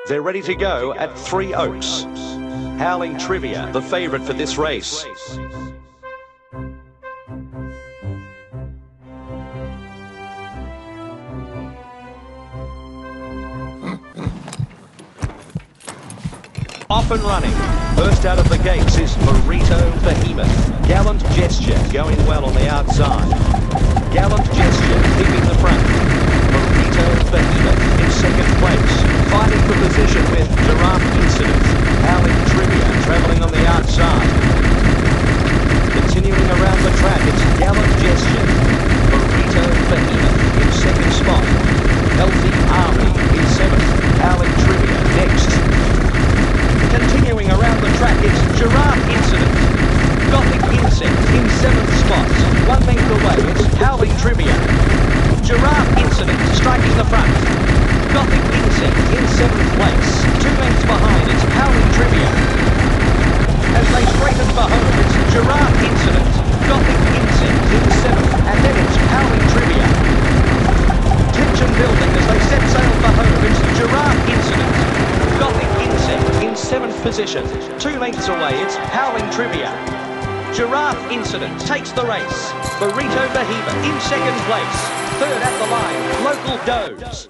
They're ready to go at 3 Oaks. Howling Trivia, the favourite for this race. Off and running. First out of the gates is Burrito Behemoth. Gallant Gesture going well on the outside. Gallant Gesture keeping the front. Burrito Behemoth in second place. Fighting for position with Giraffe Incident. Howling Trivia travelling on the outside. Continuing around the track, it's Gallant Gesture. Burrito Behemoth in second spot. Healthy Army in seventh. Howling Trivia next. Continuing around the track, it's Giraffe Incident. Gothic Insect in seventh spot. 1 length away, it's Howling Trivia. Giraffe Incident striking the front. Gothic Insect in seventh place. 2 lengths behind, it's Howling Trivia. As they straighten for home, it's Giraffe Incident. Gothic Insect in seventh, and then it's Howling Trivia. Tension building as they set sail for home, it's Giraffe Incident. Gothic Insect in seventh position. 2 lengths away, it's Howling Trivia. Giraffe Incident takes the race. Burrito Behemoth in second place. Third at the line, Local Doze.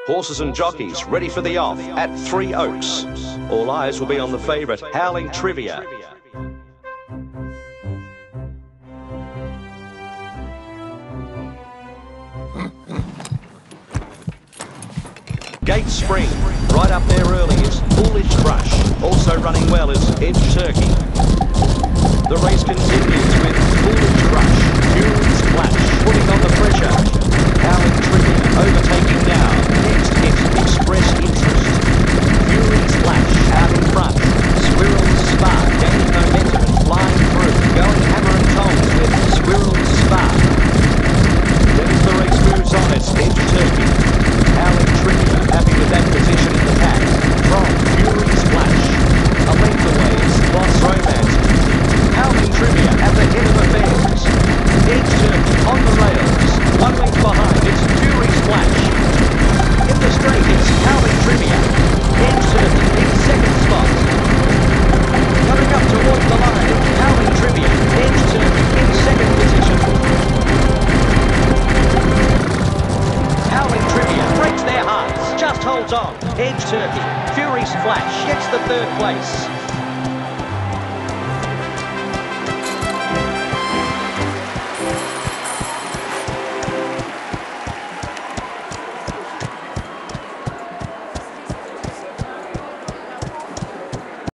Horses and jockeys ready for the off at 3 Oaks. All eyes will be on the favourite, Howling Trivia. Gate Spring, right up there early is Foolish Crush. Also running well is Edge Turkey. The race continues with Foolish Crush, Fury Splash, putting on the pressure. Howling Trivia overtaking now. Next it's Express Interest. Fury Splash out in front. Squirrel Spark gaining momentum and flying through. Going hammer and tongs with Squirrel Spark. Then on. Edge Turkey. Fury's Flash gets the third place.